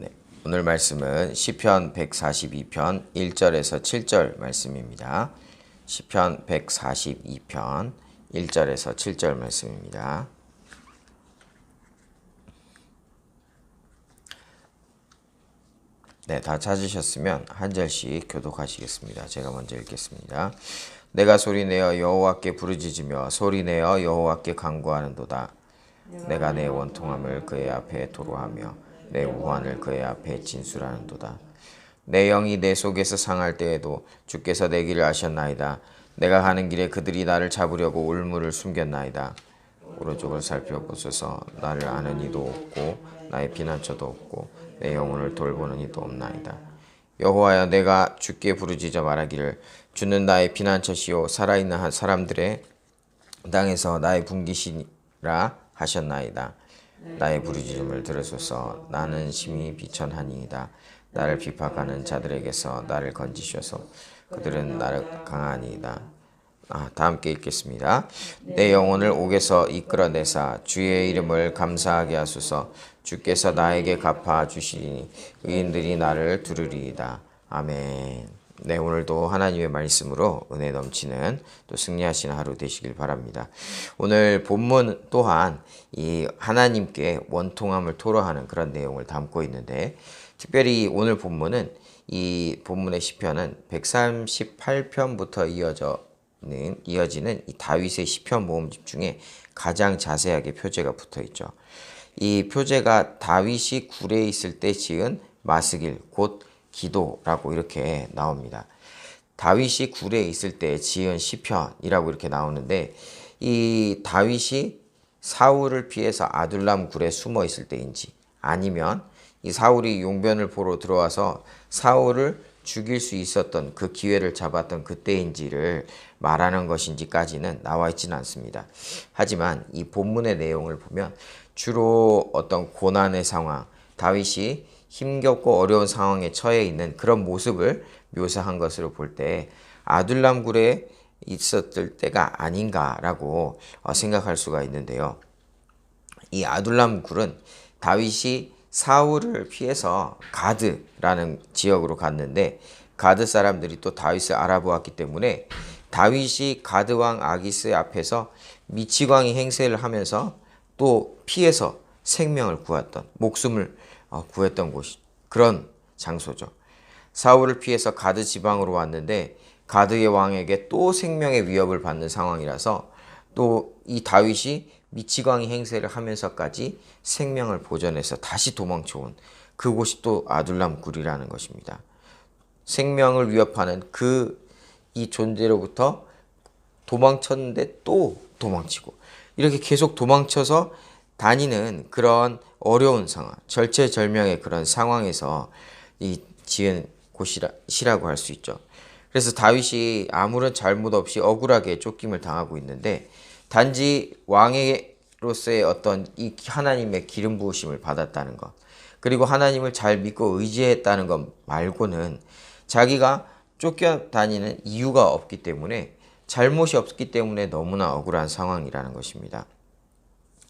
네, 오늘 말씀은 시편 142편 1절에서 7절 말씀입니다. 시편 142편 1절에서 7절 말씀입니다. 네, 다 찾으셨으면 한 절씩 교독하시겠습니다. 제가 먼저 읽겠습니다. 내가 소리내어 여호와께 부르짖으며 소리내어 여호와께 간구하는도다. 내가 내 원통함을 그의 앞에 토로하며 내 우환을 그의 앞에 진술하는도다. 내 영이 내 속에서 상할 때에도 주께서 내 길을 아셨나이다. 내가 가는 길에 그들이 나를 잡으려고 올무를 숨겼나이다. 오른쪽을 살펴보소서. 나를 아는 이도 없고 나의 피난처도 없고 내 영혼을 돌보는 이도 없나이다. 여호와여, 내가 주께 부르짖어 말하기를 주는 나의 피난처시요 살아있는 사람들의 땅에서 나의 분기시라 하셨나이다. 나의 부르짖음을 들으소서. 나는 심히 비천하니이다. 나를 비박하는 자들에게서 나를 건지셔서 그들은 나를 강하니이다. 다 함께 읽겠습니다. 내 영혼을 옥에서 이끌어내사 주의 이름을 감사하게 하소서. 주께서 나에게 갚아 주시리니 의인들이 나를 두르리이다. 아멘. 네, 오늘도 하나님의 말씀으로 은혜 넘치는 또 승리하시는 하루 되시길 바랍니다. 오늘 본문 또한 이 하나님께 원통함을 토로하는 그런 내용을 담고 있는데, 특별히 오늘 본문은 이 본문의 시편은 138편부터 이어지는 이 다윗의 시편 모음집 중에 가장 자세하게 표제가 붙어 있죠. 이 표제가 다윗이 굴에 있을 때 지은 마스길 곧 기도라고 이렇게 나옵니다. 다윗이 굴에 있을 때 지은 시편이라고 이렇게 나오는데, 이 다윗이 사울을 피해서 아둘람 굴에 숨어 있을 때인지, 아니면 이 사울이 용변을 보러 들어와서 사울을 죽일 수 있었던 그 기회를 잡았던 그때인지를 말하는 것인지까지는 나와 있지는 않습니다. 하지만 이 본문의 내용을 보면 주로 어떤 고난의 상황, 다윗이 힘겹고 어려운 상황에 처해 있는 그런 모습을 묘사한 것으로 볼 때 아둘람 굴에 있었을 때가 아닌가라고 생각할 수가 있는데요. 이 아둘람 굴은 다윗이 사울을 피해서 가드라는 지역으로 갔는데, 가드 사람들이 또 다윗을 알아보았기 때문에 다윗이 가드 왕 아기스 앞에서 미치광이 행세를 하면서 또 피해서 생명을 구했던, 목숨을 구했던 곳이 그런 장소죠. 사울을 피해서 가드 지방으로 왔는데 가드의 왕에게 또 생명의 위협을 받는 상황이라서 또 이 다윗이 미치광이 행세를 하면서까지 생명을 보존해서 다시 도망쳐온 그곳이 또 아둘람 굴이라는 것입니다. 생명을 위협하는 이 존재로부터 도망쳤는데 또 도망치고, 이렇게 계속 도망쳐서 다니는 그런 어려운 상황, 절체절명의 그런 상황에서 이 지은 곳이라고 할 수 있죠. 그래서 다윗이 아무런 잘못 없이 억울하게 쫓김을 당하고 있는데, 단지 왕으로서의 어떤 이 하나님의 기름 부으심을 받았다는 것, 그리고 하나님을 잘 믿고 의지했다는 것 말고는 자기가 쫓겨다니는 이유가 없기 때문에, 잘못이 없기 때문에 너무나 억울한 상황이라는 것입니다.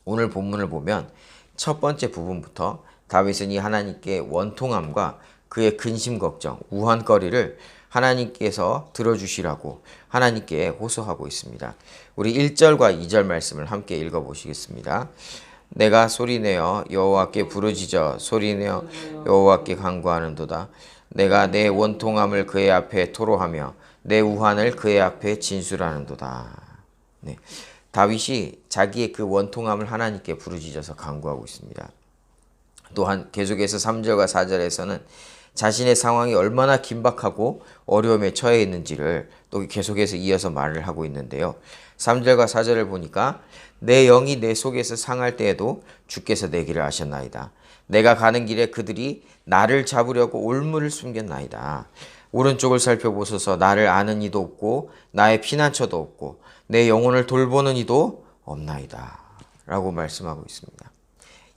오늘 본문을 보면 첫 번째 부분부터 다윗은 이 하나님께 원통함과 그의 근심 걱정, 우환거리를 하나님께서 들어주시라고 하나님께 호소하고 있습니다. 우리 1절과 2절 말씀을 함께 읽어보시겠습니다. 내가 소리내어 여호와께 부르짖어 소리내어 여호와께 간구하는도다. 내가 내 원통함을 그의 앞에 토로하며 내 우환을 그의 앞에 진술하는도다. 네, 다윗이 자기의 그 원통함을 하나님께 부르짖어서 간구하고 있습니다. 또한 계속해서 3절과 4절에서는 자신의 상황이 얼마나 긴박하고 어려움에 처해 있는지를 또 계속해서 이어서 말을 하고 있는데요. 3절과 4절을 보니까 내 영이 내 속에서 상할 때에도 주께서 내 길을 아셨나이다. 내가 가는 길에 그들이 나를 잡으려고 올무를 숨겼나이다. 오른쪽을 살펴보소서. 나를 아는 이도 없고 나의 피난처도 없고 내 영혼을 돌보는 이도 없나이다. 라고 말씀하고 있습니다.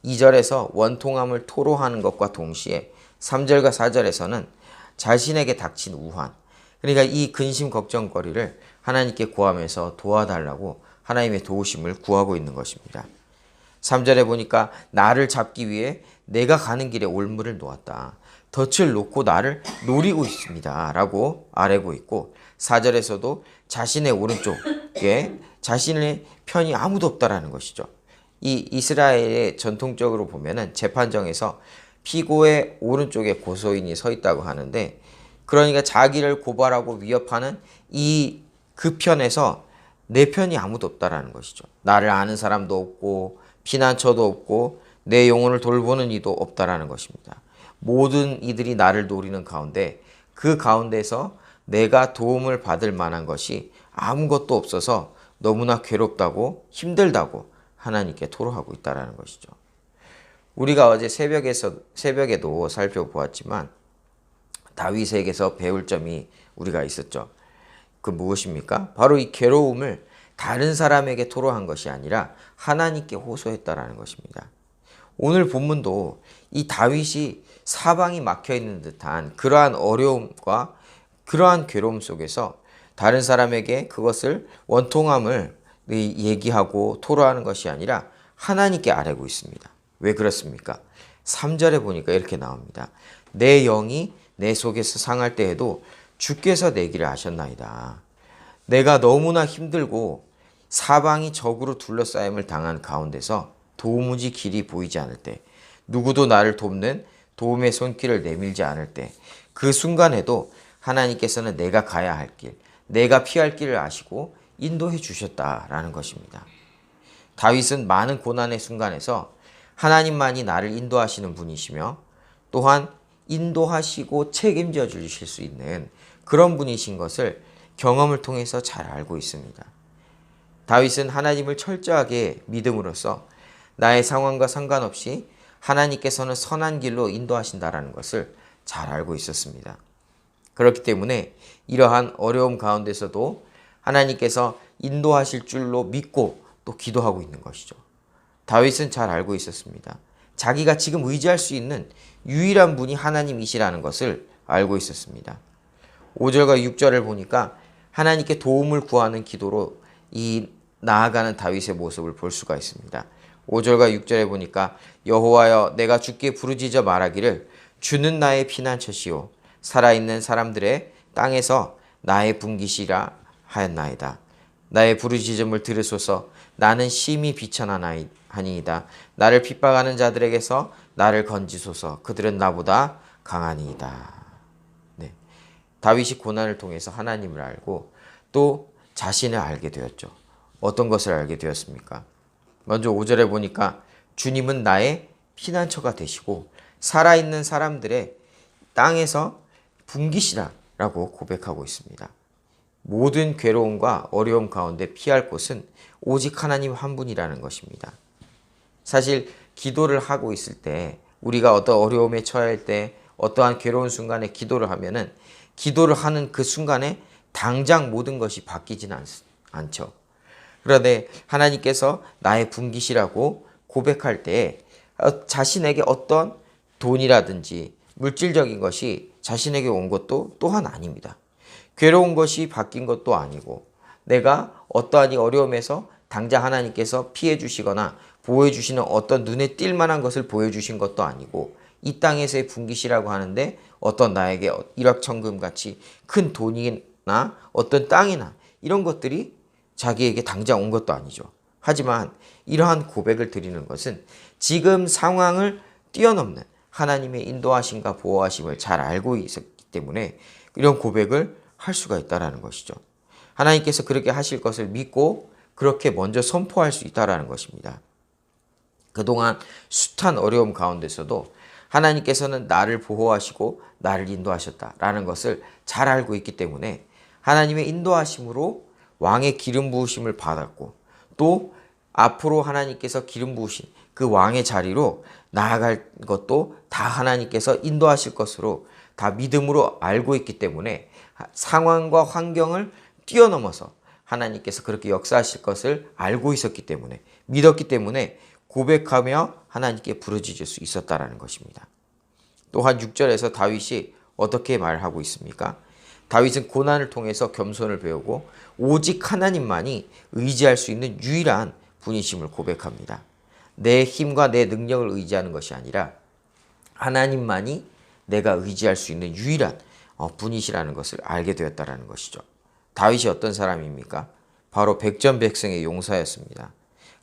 2절에서 원통함을 토로하는 것과 동시에 3절과 4절에서는 자신에게 닥친 우환, 그러니까 이 근심 걱정거리를 하나님께 구하면서 도와달라고 하나님의 도우심을 구하고 있는 것입니다. 3절에 보니까 나를 잡기 위해 내가 가는 길에 올무를 놓았다. 덫을 놓고 나를 노리고 있습니다. 라고 아뢰고 있고 4절에서도 자신의 오른쪽에 자신의 편이 아무도 없다라는 것이죠. 이 이스라엘의 전통적으로 보면은 재판정에서 피고의 오른쪽에 고소인이 서 있다고 하는데 그러니까 자기를 고발하고 위협하는 그 편에서 내 편이 아무도 없다라는 것이죠. 나를 아는 사람도 없고 피난처도 없고 내 영혼을 돌보는 이도 없다라는 것입니다. 모든 이들이 나를 노리는 가운데 그 가운데서 내가 도움을 받을 만한 것이 아무것도 없어서 너무나 괴롭다고 힘들다고 하나님께 토로하고 있다라는 것이죠. 우리가 어제 새벽에도 살펴보았지만 다윗에게서 배울 점이 우리가 있었죠. 그 무엇입니까? 바로 이 괴로움을 다른 사람에게 토로한 것이 아니라 하나님께 호소했다라는 것입니다. 오늘 본문도 이 다윗이 사방이 막혀 있는 듯한 그러한 어려움과 그러한 괴로움 속에서 다른 사람에게 그것을 원통함을 얘기하고 토로하는 것이 아니라 하나님께 아뢰고 있습니다. 왜 그렇습니까? 3절에 보니까 이렇게 나옵니다. 내 영이 내 속에서 상할 때에도 주께서 내 길을 아셨나이다. 내가 너무나 힘들고 사방이 적으로 둘러싸임을 당한 가운데서 도무지 길이 보이지 않을 때, 누구도 나를 돕는 도움의 손길을 내밀지 않을 때, 그 순간에도 하나님께서는 내가 가야 할 길, 내가 피할 길을 아시고 인도해 주셨다라는 것입니다. 다윗은 많은 고난의 순간에서 하나님만이 나를 인도하시는 분이시며 또한 인도하시고 책임져 주실 수 있는 그런 분이신 것을 경험을 통해서 잘 알고 있습니다. 다윗은 하나님을 철저하게 믿음으로써 나의 상황과 상관없이 하나님께서는 선한 길로 인도하신다라는 것을 잘 알고 있었습니다. 그렇기 때문에 이러한 어려움 가운데서도 하나님께서 인도하실 줄로 믿고 또 기도하고 있는 것이죠. 다윗은 잘 알고 있었습니다. 자기가 지금 의지할 수 있는 유일한 분이 하나님이시라는 것을 알고 있었습니다. 5절과 6절을 보니까 하나님께 도움을 구하는 기도로 이 나아가는 다윗의 모습을 볼 수가 있습니다. 5절과 6절에 보니까 여호와여 내가 주께 부르짖어 말하기를 주는 나의 피난처시오 살아있는 사람들의 땅에서 나의 분기시라 하였나이다. 나의 부르짖음을 들으소서 나는 심히 비천하니이다. 나를 핍박하는 자들에게서 나를 건지소서 그들은 나보다 강하니이다. 네. 다윗이 고난을 통해서 하나님을 알고 또 자신을 알게 되었죠. 어떤 것을 알게 되었습니까? 먼저 5절에 보니까 주님은 나의 피난처가 되시고 살아있는 사람들의 땅에서 분기시라라고 고백하고 있습니다. 모든 괴로움과 어려움 가운데 피할 곳은 오직 하나님 한 분이라는 것입니다. 사실 기도를 하고 있을 때 우리가 어떤 어려움에 처할 때 어떠한 괴로운 순간에 기도를 하면은 기도를 하는 그 순간에 당장 모든 것이 바뀌지는 않죠. 그런데 하나님께서 나의 분기시라고 고백할 때 자신에게 어떤 돈이라든지 물질적인 것이 자신에게 온 것도 또한 아닙니다. 괴로운 것이 바뀐 것도 아니고 내가 어떠한 어려움에서 당장 하나님께서 피해 주시거나 보호해 주시는 어떤 눈에 띌 만한 것을 보여주신 것도 아니고 이 땅에서의 분기시라고 하는데 어떤 나에게 일확천금 같이 큰 돈이나 어떤 땅이나 이런 것들이 자기에게 당장 온 것도 아니죠. 하지만 이러한 고백을 드리는 것은 지금 상황을 뛰어넘는 하나님의 인도하심과 보호하심을 잘 알고 있었기 때문에 이런 고백을 할 수가 있다는 것이죠. 하나님께서 그렇게 하실 것을 믿고 그렇게 먼저 선포할 수 있다는 것입니다. 그동안 숱한 어려움 가운데서도 하나님께서는 나를 보호하시고 나를 인도하셨다라는 것을 잘 알고 있기 때문에 하나님의 인도하심으로 왕의 기름 부으심을 받았고 또 앞으로 하나님께서 기름 부으신 그 왕의 자리로 나아갈 것도 다 하나님께서 인도하실 것으로 다 믿음으로 알고 있기 때문에 상황과 환경을 뛰어넘어서 하나님께서 그렇게 역사하실 것을 알고 있었기 때문에 믿었기 때문에 고백하며 하나님께 부르짖을 수 있었다라는 것입니다. 또한 6절에서 다윗이 어떻게 말하고 있습니까? 다윗은 고난을 통해서 겸손을 배우고 오직 하나님만이 의지할 수 있는 유일한 분이심을 고백합니다. 내 힘과 내 능력을 의지하는 것이 아니라 하나님만이 내가 의지할 수 있는 유일한 분이시라는 것을 알게 되었다라는 것이죠. 다윗이 어떤 사람입니까? 바로 백전백승의 용사였습니다.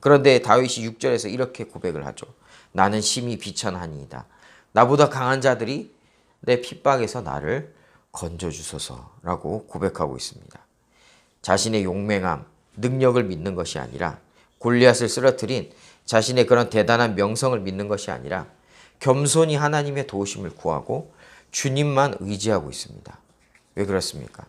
그런데 다윗이 6절에서 이렇게 고백을 하죠. 나는 심히 비천하니이다. 나보다 강한 자들이 내 핍박에서 나를 건져주소서라고 고백하고 있습니다. 자신의 용맹함, 능력을 믿는 것이 아니라 골리앗을 쓰러뜨린 자신의 그런 대단한 명성을 믿는 것이 아니라 겸손히 하나님의 도우심을 구하고 주님만 의지하고 있습니다. 왜 그렇습니까?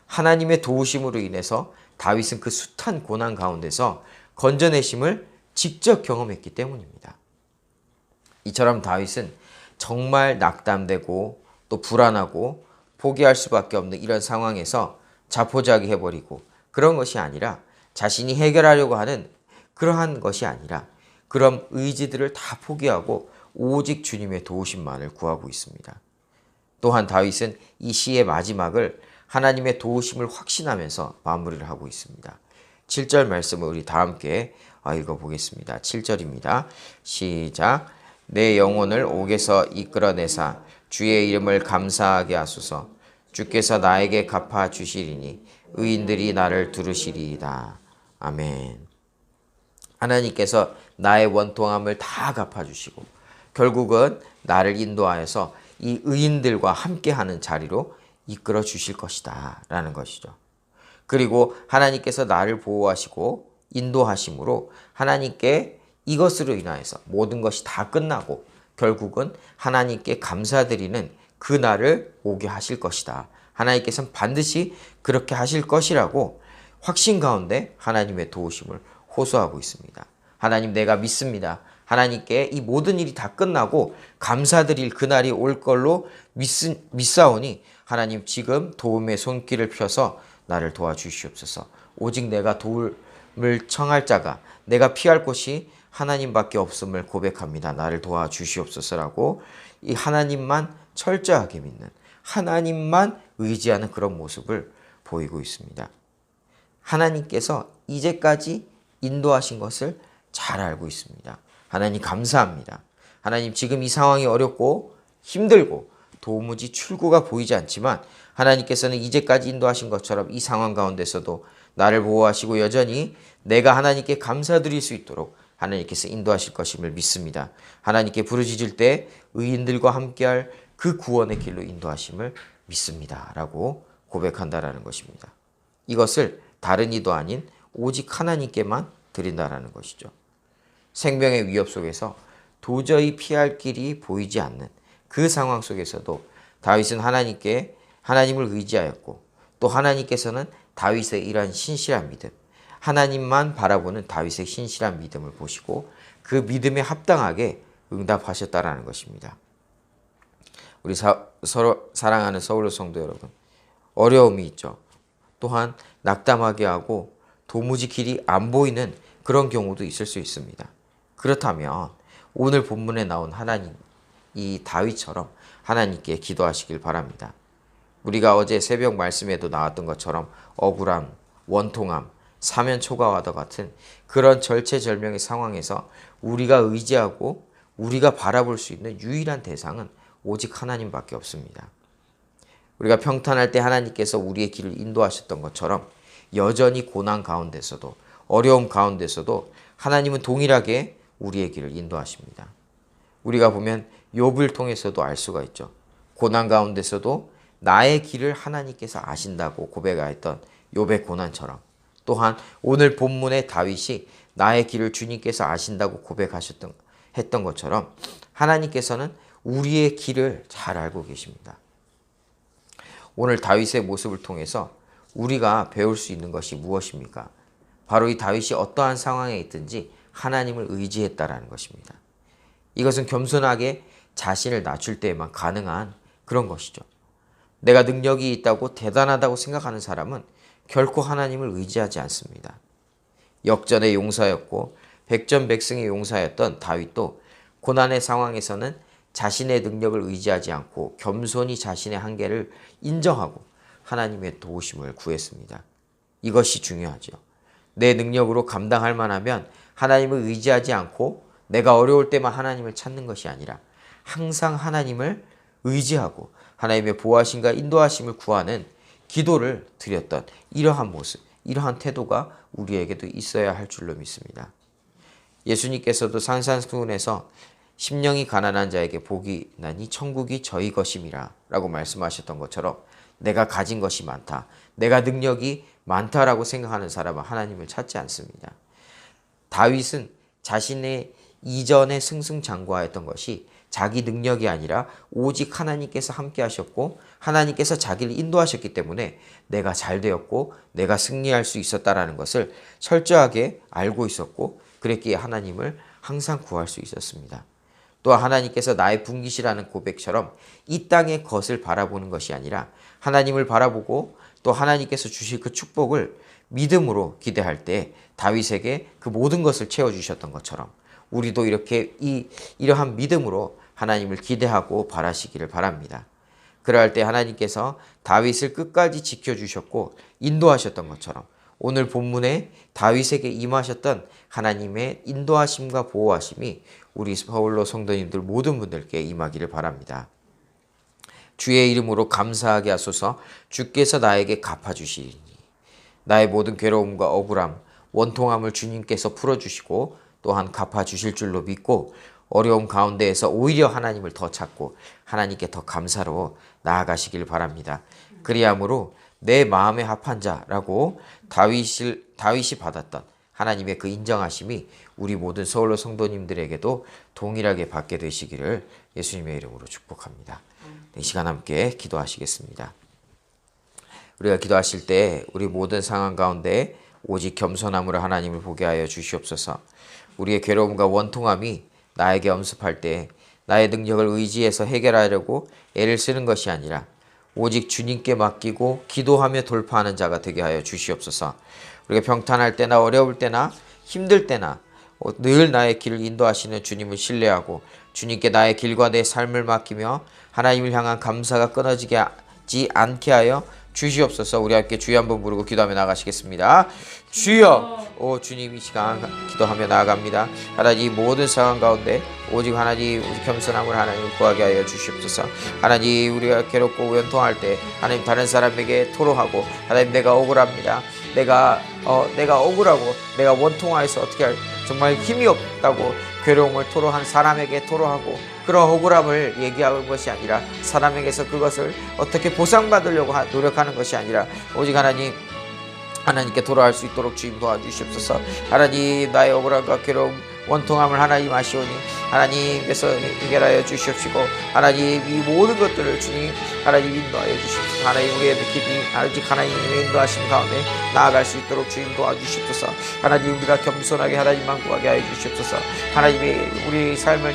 하나님의 도우심으로 인해서 다윗은 그 숱한 고난 가운데서 건져내심을 직접 경험했기 때문입니다. 이처럼 다윗은 정말 낙담되고 또 불안하고 포기할 수밖에 없는 이런 상황에서 자포자기해버리고 그런 것이 아니라 자신이 해결하려고 하는 그러한 것이 아니라 그런 의지들을 다 포기하고 오직 주님의 도우심만을 구하고 있습니다. 또한 다윗은 이 시의 마지막을 하나님의 도우심을 확신하면서 마무리를 하고 있습니다. 7절 말씀을 우리 다 함께 읽어보겠습니다. 7절입니다. 시작. 내 영혼을 옥에서 이끌어내사 주의 이름을 감사하게 하소서. 주께서 나에게 갚아주시리니 의인들이 나를 두르시리이다. 아멘. 하나님께서 나의 원통함을 다 갚아주시고 결국은 나를 인도하여서 이 의인들과 함께하는 자리로 이끌어 주실 것이다 라는 것이죠. 그리고 하나님께서 나를 보호하시고 인도하심으로 하나님께 이것으로 인하여서 모든 것이 다 끝나고 결국은 하나님께 감사드리는 그 날을 오게 하실 것이다. 하나님께서는 반드시 그렇게 하실 것이라고 확신 가운데 하나님의 도우심을 호소하고 있습니다. 하나님 내가 믿습니다. 하나님께 이 모든 일이 다 끝나고 감사드릴 그날이 올 걸로 믿사오니 하나님 지금 도움의 손길을 펴서 나를 도와주시옵소서. 오직 내가 도움을 청할 자가 내가 피할 곳이 하나님밖에 없음을 고백합니다. 나를 도와주시옵소서라고 이 하나님만 철저하게 믿는 하나님만 의지하는 그런 모습을 보이고 있습니다. 하나님께서 이제까지 인도하신 것을 잘 알고 있습니다. 하나님 감사합니다. 하나님 지금 이 상황이 어렵고 힘들고 도무지 출구가 보이지 않지만 하나님께서는 이제까지 인도하신 것처럼 이 상황 가운데서도 나를 보호하시고 여전히 내가 하나님께 감사드릴 수 있도록 하나님께서 인도하실 것임을 믿습니다. 하나님께 부르짖을 때 의인들과 함께할 그 구원의 길로 인도하심을 믿습니다. 라고 고백한다라는 것입니다. 이것을 다른 이도 아닌 오직 하나님께만 드린다라는 것이죠. 생명의 위협 속에서 도저히 피할 길이 보이지 않는 그 상황 속에서도 다윗은 하나님을 의지하였고 또 하나님께서는 다윗의 이러한 신실한 믿음, 하나님만 바라보는 다윗의 신실한 믿음을 보시고 그 믿음에 합당하게 응답하셨다라는 것입니다. 우리 서로 사랑하는 서울로 성도 여러분, 어려움이 있죠. 또한 낙담하게 하고 도무지 길이 안 보이는 그런 경우도 있을 수 있습니다. 그렇다면 오늘 본문에 나온 하나님, 이 다윗처럼 하나님께 기도하시길 바랍니다. 우리가 어제 새벽 말씀에도 나왔던 것처럼 억울함, 원통함, 사면 초가와도 같은 그런 절체절명의 상황에서 우리가 의지하고 우리가 바라볼 수 있는 유일한 대상은 오직 하나님밖에 없습니다. 우리가 평탄할 때 하나님께서 우리의 길을 인도하셨던 것처럼 여전히 고난 가운데서도 어려움 가운데서도 하나님은 동일하게 우리의 길을 인도하십니다. 우리가 보면 욥을 통해서도 알 수가 있죠. 고난 가운데서도 나의 길을 하나님께서 아신다고 고백하였던 욥의 고난처럼 또한 오늘 본문의 다윗이 나의 길을 주님께서 아신다고 했던 것처럼 하나님께서는 우리의 길을 잘 알고 계십니다. 오늘 다윗의 모습을 통해서 우리가 배울 수 있는 것이 무엇입니까? 바로 이 다윗이 어떠한 상황에 있든지 하나님을 의지했다라는 것입니다. 이것은 겸손하게 자신을 낮출 때에만 가능한 그런 것이죠. 내가 능력이 있다고 대단하다고 생각하는 사람은 결코 하나님을 의지하지 않습니다. 역전의 용사였고 백전백승의 용사였던 다윗도 고난의 상황에서는 자신의 능력을 의지하지 않고 겸손히 자신의 한계를 인정하고 하나님의 도우심을 구했습니다. 이것이 중요하죠. 내 능력으로 감당할 만하면 하나님을 의지하지 않고 내가 어려울 때만 하나님을 찾는 것이 아니라 항상 하나님을 의지하고 하나님의 보호하심과 인도하심을 구하는 기도를 드렸던 이러한 모습, 이러한 태도가 우리에게도 있어야 할 줄로 믿습니다. 예수님께서도 산상수훈에서 심령이 가난한 자에게 복이 나니 천국이 저희 것임이라 라고 말씀하셨던 것처럼 내가 가진 것이 많다, 내가 능력이 많다라고 생각하는 사람은 하나님을 찾지 않습니다. 다윗은 자신의 이전에 승승장구하였던 것이 자기 능력이 아니라 오직 하나님께서 함께 하셨고 하나님께서 자기를 인도하셨기 때문에 내가 잘 되었고 내가 승리할 수 있었다라는 것을 철저하게 알고 있었고 그랬기에 하나님을 항상 구할 수 있었습니다. 또 하나님께서 나의 분깃이라는 고백처럼 이 땅의 것을 바라보는 것이 아니라 하나님을 바라보고 또 하나님께서 주실 그 축복을 믿음으로 기대할 때 다윗에게 그 모든 것을 채워주셨던 것처럼 우리도 이렇게 이러한 믿음으로 하나님을 기대하고 바라시기를 바랍니다. 그러할 때 하나님께서 다윗을 끝까지 지켜주셨고 인도하셨던 것처럼 오늘 본문에 다윗에게 임하셨던 하나님의 인도하심과 보호하심이 우리 서울로 성도님들 모든 분들께 임하기를 바랍니다. 주의 이름으로 감사하게 하소서. 주께서 나에게 갚아주시리니 나의 모든 괴로움과 억울함, 원통함을 주님께서 풀어주시고 또한 갚아주실 줄로 믿고 어려움 가운데에서 오히려 하나님을 더 찾고 하나님께 더 감사로 나아가시길 바랍니다. 그리함으로 내 마음에 합한 자라고 다윗이 받았던 하나님의 그 인정하심이 우리 모든 서울로 성도님들에게도 동일하게 받게 되시기를 예수님의 이름으로 축복합니다. 이 시간 함께 기도하시겠습니다. 우리가 기도하실 때 우리 모든 상황 가운데 오직 겸손함으로 하나님을 보게 하여 주시옵소서. 우리의 괴로움과 원통함이 나에게 엄습할 때 나의 능력을 의지해서 해결하려고 애를 쓰는 것이 아니라 오직 주님께 맡기고 기도하며 돌파하는 자가 되게 하여 주시옵소서. 우리가 평탄할 때나 어려울 때나 힘들 때나 늘 나의 길을 인도하시는 주님을 신뢰하고 주님께 나의 길과 내 삶을 맡기며 하나님을 향한 감사가 끊어지지 않게 하여 주시옵소서. 우리 함께 주여 한번 부르고 기도하며 나가시겠습니다. 주여, 오 주님, 이 시간 기도하며 나아갑니다. 하나님 모든 상황 가운데 오직 하나님 우리 겸손함을 하나님 구하게 하여 주시옵소서. 하나님 우리가 괴롭고 원통할 때 하나님 다른 사람에게 토로하고 하나님 내가 억울합니다. 내가 억울하고 내가 원통하여서 어떻게 정말 힘이 없다고 괴로움을 토로한 사람에게 토로하고 그런 억울함을 얘기하는 것이 아니라 사람에게서 그것을 어떻게 보상받으려고 노력하는 것이 아니라 오직 하나님께 돌아갈 수 있도록 주님 도와주시옵소서. 하나님 나의 억울함과 괴로움 원통함을 하나님 아시오니 하나님께서 해결하여 주시옵시고 하나님 이 모든 것들을 주님 하나님 인도하여 주시옵소서. 하나님 우리의 길이 아직 하나님의 인도하심 가운데 나아갈 수 있도록 주님 도와주시옵소서. 하나님 우리가 겸손하게 하나님만 구하게 하여 주시옵소서. 하나님이 우리 삶을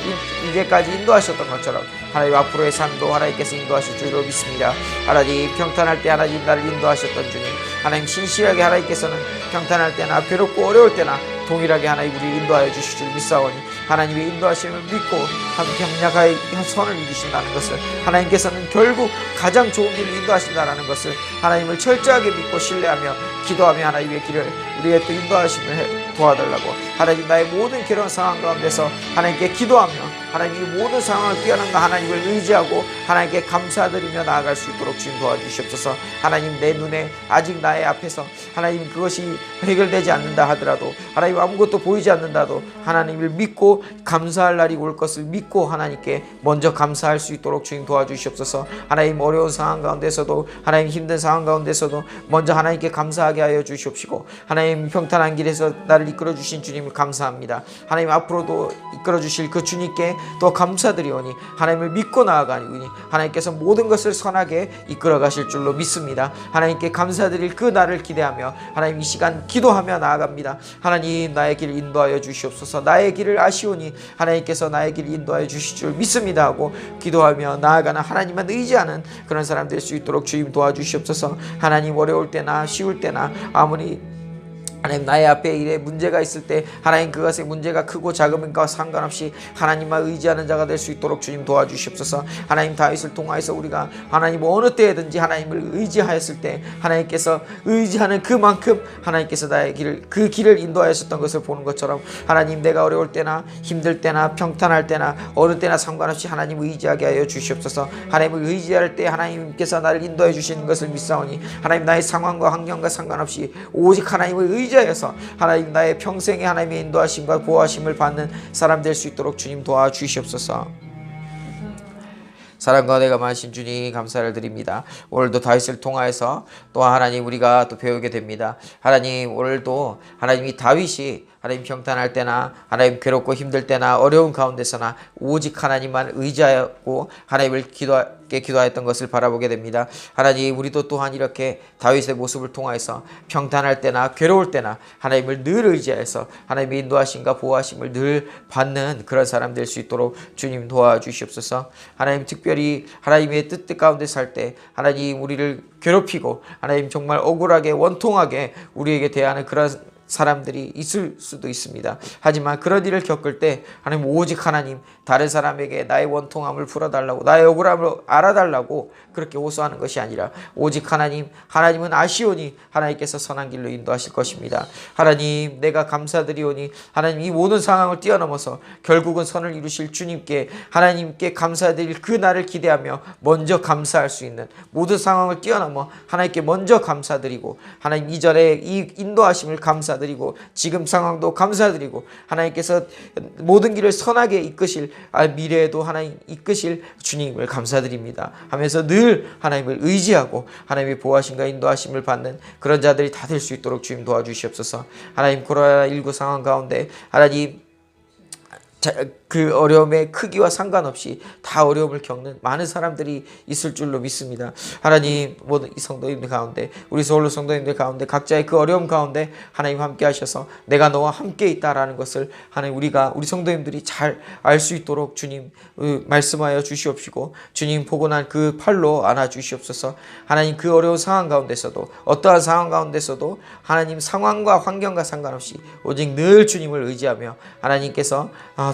이제까지 인도하셨던 것처럼 하나님 앞으로의 삶도 하나님께서 인도하실 줄로 믿습니다. 하나님 평탄할 때 하나님 나를 인도하셨던 주님 하나님 신실하게 하나님께서는 평탄할 때나 괴롭고 어려울 때나 동일하게 하나님 우리를 인도하여 주실 줄 믿사오니 하나님의 인도하심을 믿고 함께 협력하여 선을 이루신다는 것을 하나님께서는 결국 가장 좋은 길을 인도하신다는 것을 하나님을 철저하게 믿고 신뢰하며 기도하며 하나님의 길을 우리의 또 인도하심을 도와달라고 하나님 나의 모든 괴로운 상황 가운데서 하나님께 기도하며 하나님이 모든 상황을 뛰어난가 하나님을 의지하고 하나님께 감사드리며 나아갈 수 있도록 주님 도와주시옵소서. 하나님 내 눈에 아직 나의 앞에서 하나님 그것이 해결되지 않는다 하더라도 하나님 아무것도 보이지 않는다도 하나님을 믿고 감사할 날이 올 것을 믿고 하나님께 먼저 감사할 수 있도록 주님 도와주시옵소서. 하나님 어려운 상황 가운데서도 하나님 힘든 상황 가운데서도 먼저 하나님께 감사하게 하여 주시옵시고 하나님 평탄한 길에서 나를 이끌어 주신 주님을 감사합니다. 하나님 앞으로도 이끌어 주실 그 주님께 또 감사드리오니 하나님을 믿고 나아가니 하나님께서 모든 것을 선하게 이끌어 가실 줄로 믿습니다. 하나님께 감사드릴 그 날을 기대하며 하나님 이 시간 기도하며 나아갑니다. 하나님 나의 길을 인도하여 주시옵소서. 나의 길을 아시오니 하나님께서 나의 길을 인도하여 주실 줄 믿습니다 하고 기도하며 나아가는 하나님만 의지하는 그런 사람 될 수 있도록 주님 도와주시옵소서. 하나님 어려울 때나 쉬울 때나 아무리 하나님 나의 앞에 일에 문제가 있을 때 하나님 그것의 문제가 크고 작음과 상관없이 하나님만 의지하는 자가 될 수 있도록 주님 도와주시옵소서. 하나님 다윗을 통하여서 우리가 하나님 어느 때든지 하나님을 의지하였을 때 하나님께서 의지하는 그만큼 하나님께서 나의 길을 그 길을 인도하셨던 것을 보는 것처럼 하나님 내가 어려울 때나 힘들 때나 평탄할 때나 어느 때나 상관없이 하나님 의지하게 하여 주시옵소서. 하나님을 의지할 때 하나님께서 나를 인도해 주시는 것을 믿사오니 하나님 나의 상황과 환경과 상관없이 오직 하나님을 의지하여서 하나님 나의 평생에 하나님의 인도하심과 보호하심을 받는 사람 될 수 있도록 주님 도와주시옵소서. 사랑과 내가 많으신 주님 감사를 드립니다. 오늘도 다윗을 통하여서 또 하나님 우리가 또 배우게 됩니다. 하나님 오늘도 하나님이 다윗이 하나님 평탄할 때나 하나님 괴롭고 힘들 때나 어려운 가운데서나 오직 하나님만 의지하였고 하나님을 기도하였던 것을 바라보게 됩니다. 하나님 우리도 또한 이렇게 다윗의 모습을 통하여서 평탄할 때나 괴로울 때나 하나님을 늘 의지해서 하나님의 인도하심과 보호하심을 늘 받는 그런 사람 될 수 있도록 주님 도와주시옵소서. 하나님 특별히 하나님의 뜻 가운데 살 때 하나님 우리를 괴롭히고 하나님 정말 억울하게 원통하게 우리에게 대하는 그런 사람들이 있을 수도 있습니다. 하지만 그런 일을 겪을 때 하나님 오직 하나님 다른 사람에게 나의 원통함을 풀어달라고 나의 억울함을 알아달라고 그렇게 호소하는 것이 아니라 오직 하나님은 아시오니 하나님께서 선한 길로 인도하실 것입니다. 하나님 내가 감사드리오니 하나님 이 모든 상황을 뛰어넘어서 결국은 선을 이루실 주님께 하나님께 감사드릴 그 날을 기대하며 먼저 감사할 수 있는 모든 상황을 뛰어넘어 하나님께 먼저 감사드리고 하나님 이전에 이 인도하심을 감사드리고 지금 상황도 감사드리고 하나님께서 모든 길을 선하게 이끄실 미래에도 하나님 이끄실 주님을 감사드립니다 하면서 늘 하나님을 의지하고 하나님의 보호하심과 인도하심을 받는 그런 자들이 다 될 수 있도록 주님 도와주시옵소서. 하나님 코로나19 상황 가운데 하나님 그 어려움의 크기와 상관없이 다 어려움을 겪는 많은 사람들이 있을 줄로 믿습니다. 하나님 모든 이 성도님들 가운데 우리 서울로 성도님들 가운데 각자의 그 어려움 가운데 하나님 함께 하셔서 내가 너와 함께 있다라는 것을 하나님 우리 성도님들이 잘 알 수 있도록 주님 말씀하여 주시옵시고 주님 포근한 그 팔로 안아 주시옵소서. 하나님 그 어려운 상황 가운데서도 어떠한 상황 가운데서도 하나님 상황과 환경과 상관없이 오직 늘 주님을 의지하며 하나님께서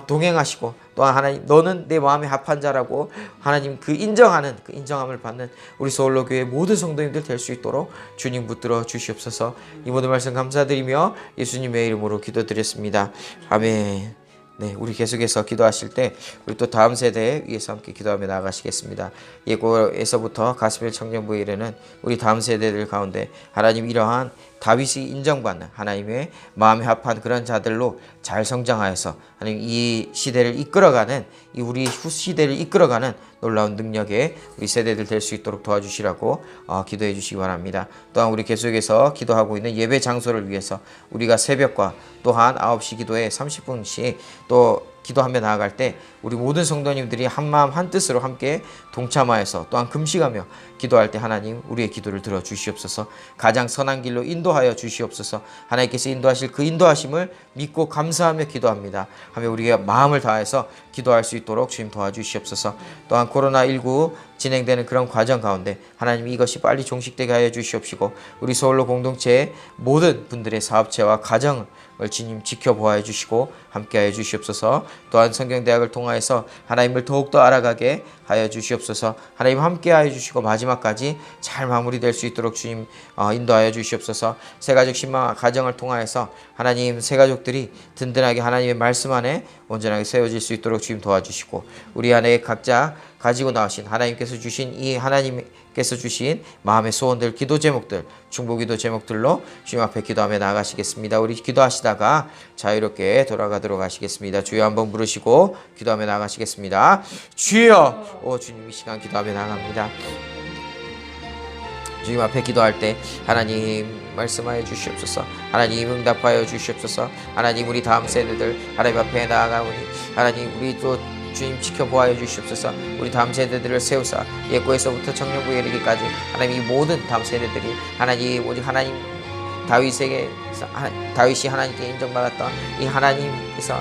동행하시고 또한 하나님 너는 내 마음에 합한 자라고 하나님 그 인정함을 받는 우리 서울로 교회 모든 성도님들 될 수 있도록 주님 붙들어 주시옵소서. 이 모든 말씀 감사드리며 예수님의 이름으로 기도드렸습니다. 아멘. 네, 우리 계속해서 기도하실 때 우리 또 다음 세대에 위해서 함께 기도하며 나아가시겠습니다. 예고에서부터 가스펠 청년부에 이르는 우리 다음 세대들 가운데 하나님 이러한 다윗이 인정받는 하나님의 마음에 합한 그런 자들로 잘 성장하여서 하나님 이 시대를 이끌어가는 우리 후 시대를 이끌어가는 놀라운 능력의 우리 세대들 될 수 있도록 도와주시라고 기도해 주시기 바랍니다. 또한 우리 계속해서 기도하고 있는 예배 장소를 위해서 우리가 새벽과 또한 9시 기도에 30분씩 또 기도하며 나아갈 때 우리 모든 성도님들이 한마음 한뜻으로 함께 동참하여서 또한 금식하며 기도할 때 하나님 우리의 기도를 들어주시옵소서. 가장 선한 길로 인도하여 주시옵소서. 하나님께서 인도하실 그 인도하심을 믿고 감사하며 기도합니다 하며 우리가 마음을 다해서 기도할 수 있도록 주님 도와주시옵소서. 또한 코로나19 진행되는 그런 과정 가운데 하나님 이것이 빨리 종식되게 하여 주시옵시고 우리 서울로 공동체의 모든 분들의 사업체와 가정을 주님 지켜보아 주시고 함께하여 주시옵소서. 또한 성경대학을 통하여서 하나님을 더욱더 알아가게 하여 주시옵소서. 하나님 함께하여 주시고 마지막까지 잘 마무리될 수 있도록 주님 인도하여 주시옵소서. 새가족 신망 가정을 통하여서 하나님 새가족들이 든든하게 하나님의 말씀 안에 온전하게 세워질 수 있도록 주님 도와주시고 우리 안에 각자 가지고 나오신 하나님께서 주신 이 하나님께서 주신 마음의 소원들 기도 제목들 중보기도 제목들로 주님 앞에 기도하며 나아가시겠습니다. 우리 기도하시다가 자유롭게 돌아가도록 하시겠습니다. 주여 한번 부르시고 기도하며 나아가시겠습니다. 주여 주님 이 시간 기도하며 나아갑니다. 주님 앞에 기도할 때 하나님 말씀하여 주시옵소서. 하나님 응답하여 주시옵소서. 하나님 우리 다음 세대들 하나님 앞에 나아가오니 하나님 우리 또 주님 지켜보아여 주시옵소서. 우리 다음 세대들을 세우사 예고에서부터 청년부에 이르기까지 하나님 이 모든 다음 세대들이 하나님 오직 하나님 다윗이 하나님께 인정받았던 이 하나님께서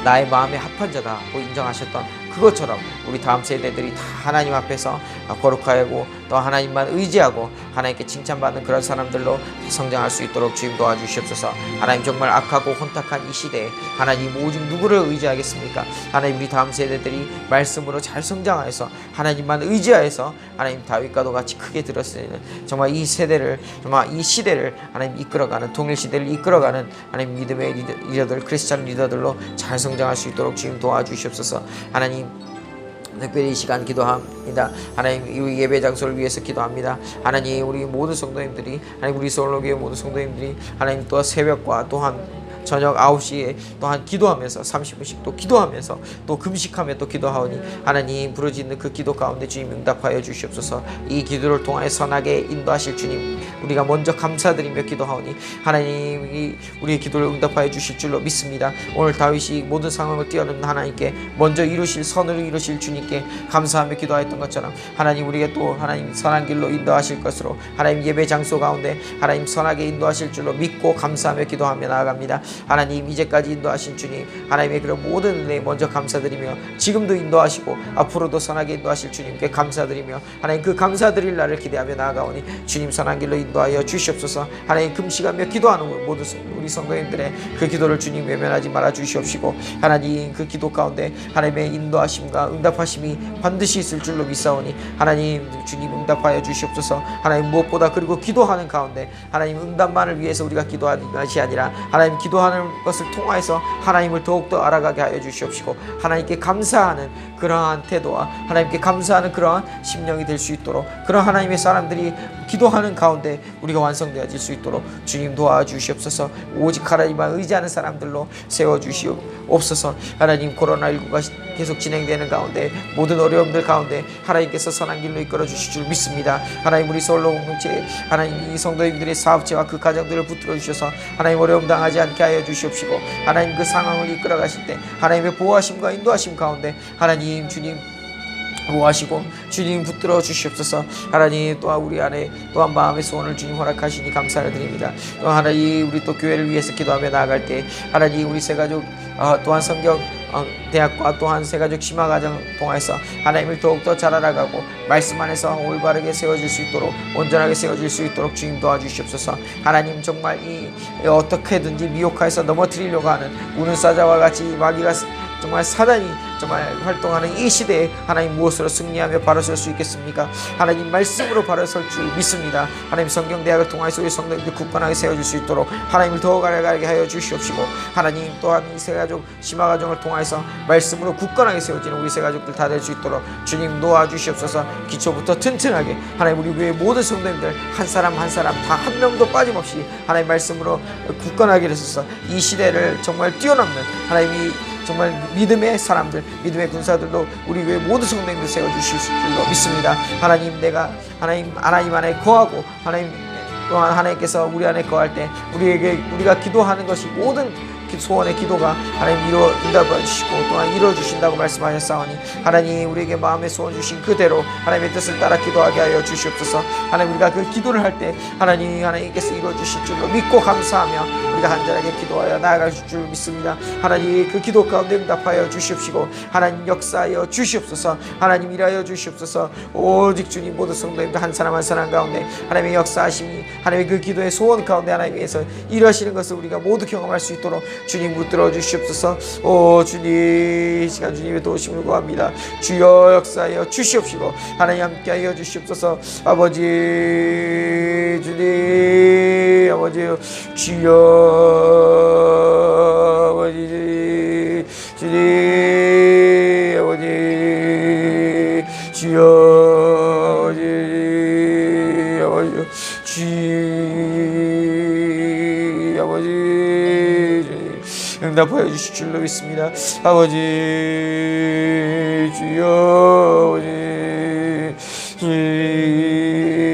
나의 마음에 합한 자다고 인정하셨던 그것처럼 우리 다음 세대들이 다 하나님 앞에서 거룩하고 또 하나님만 의지하고 하나님께 칭찬받는 그런 사람들로 성장할 수 있도록 주님 도와주시옵소서. 하나님 정말 악하고 혼탁한 이 시대에 하나님 오직 누구를 의지하겠습니까? 하나님 우리 다음 세대들이 말씀으로 잘 성장하여서 하나님만 의지하여서 하나님 다윗과도 같이 크게 들었으니 정말 이 세대를 정말 이 시대를 하나님 이끌어가는 통일 시대를 이끌어가는 하나님 믿음의 리더들 크리스찬 리더들로 잘 성장할 수 있도록 주님 도와주시옵소서. 하나님 특별히 이 시간 기도합니다. 하나님 우리 예배 장소를 위해서 기도합니다. 하나님 우리 모든 성도님들이 하나님 우리 서울로교회 모든 성도님들이 하나님 또 새벽과 또한 저녁 9시에 또한 기도하면서 30분씩 또 기도하면서 또 금식하며 또 기도하오니 하나님 부르짖는 그 기도 가운데 주님 응답하여 주시옵소서. 이 기도를 통하여 선하게 인도하실 주님 우리가 먼저 감사드리며 기도하오니 하나님이 우리의 기도를 응답하여 주실 줄로 믿습니다. 오늘 다윗이 모든 상황을 뛰어넘는 하나님께 먼저 이루실 선을 이루실 주님께 감사하며 기도하였던 것처럼 하나님 우리에게 또 하나님 선한 길로 인도하실 것으로 하나님 예배 장소 가운데 하나님 선하게 인도하실 줄로 믿고 감사하며 기도하며 나아갑니다. 하나님 이제까지 인도하신 주님 하나님의 그런 모든 은혜에 먼저 감사드리며 지금도 인도하시고 앞으로도 선하게 인도하실 주님께 감사드리며 하나님 그 감사드릴 날을 기대하며 나아가오니 주님 선한 길로 인도하여 주시옵소서. 하나님 금식하며 기도하는 모든 우리 성도님들의 그 기도를 주님 외면하지 말아 주시옵시고 하나님 그 기도 가운데 하나님의 인도하심과 응답하심이 반드시 있을 줄로 믿사오니 하나님 주님 응답하여 주시옵소서. 하나님 무엇보다 그리고 기도하는 가운데 하나님 응답만을 위해서 우리가 기도하는 것이 아니라 하나님 기도하는 것을 통하여서 하나님을 더욱더 알아가게 하여 주시옵시고 하나님께 감사하는 그러한 태도와 하나님께 감사하는 그러한 심령이 될 수 있도록 그런 하나님의 사람들이 기도하는 가운데 우리가 완성되어질 수 있도록 주님 도와주시옵소서. 오직 하나님만 의지하는 사람들로 세워주시옵소서. 하나님 코로나19가 계속 진행되는 가운데 모든 어려움들 가운데 하나님께서 선한 길로 이끌어 주실 줄 믿습니다. 하나님 우리 서울로 공동체 하나님 이 성도님들의 사업체와 그 가정들을 붙들어 주셔서 하나님 어려움 당하지 않게 하여 주시옵시고 하나님 그 상황을 이끌어 가실 때 하나님의 보호하심과 인도하심 가운데 하나님 주님 보호하시고 주님 붙들어 주시옵소서. 하나님 또한 우리 안에 또한 마음의 소원을 주님 허락하시니 감사를 드립니다. 또 하나님 우리 또 교회를 위해서 기도하며 나아갈 때 하나님 우리 새가족 또한 성경 대학과 또한 새가족 심화과정 통해서 하나님을 더욱더 잘 알아가고 말씀 안에서 올바르게 세워질 수 있도록 온전하게 세워질 수 있도록 주님 도와주시옵소서. 하나님 정말 이 어떻게든지 미혹하여서 넘어뜨리려고 하는 우는 사자와 같이 마귀가 정말 사단이 정말 활동하는 이 시대에 하나님 무엇으로 승리하며 바로 설 수 있겠습니까? 하나님 말씀으로 바로 설 줄 믿습니다. 하나님 성경대학을 통해서 우리 성도님들 굳건하게 세워질 수 있도록 하나님을 더욱 알아가게 하여 주시옵시고 하나님 또한 이 새가족 심화과정을 통해서 말씀으로 굳건하게 세워지는 우리 새가족들 다 될 수 있도록 주님 도와주시옵소서. 기초부터 튼튼하게 하나님 우리 교회 모든 성도님들 한 사람 한 사람 다 한 명도 빠짐없이 하나님 말씀으로 굳건하게 해주셔서 이 시대를 정말 뛰어넘는 하나님이 정말 믿음의 사람들, 믿음의 군사들도 우리 교회 모든 성도님들 세워주실 줄로 믿습니다. 하나님 내가 하나님 안에 거하고 하나님 또한 하나님께서 우리 안에 거할 때 우리가 기도하는 것이 모든 소원의 기도가 하나님 응답해 주시고 또한 이루어 주신다고 말씀하셨사오니 하나님 우리에게 마음의 소원 주신 그대로 하나님의 뜻을 따라 기도하게 하여 주시옵소서. 하나님 우리가 그 기도를 할 때 하나님께서 이루어 주실 줄로 믿고 감사하며 우리가 간절하게 기도하여 나아갈 줄 믿습니다. 하나님 그 기도 가운데 응답하여 주시옵시고 하나님 역사하여 주시옵소서. 하나님 일하여 주시옵소서. 오직 주님 모든 성도님들 한 사람 한 사람 가운데 하나님의 역사하심이 하나님의 그 기도의 소원 가운데 하나님께서 일하시는 것을 우리가 모두 경험할 수 있도록 주님 붙들어 주시옵소서. 오 주님 이 시간 주님의 도우심을 구합니다. 주여 역사하여 주시옵시고 하나님 함께하여 주시옵소서. 아버지 주님 아버지 주여 아버지 주님 아버지 주여 아버지 주님 아버지 응답하여 주실 줄로 믿습니다. 아버지 주여 아버지 주님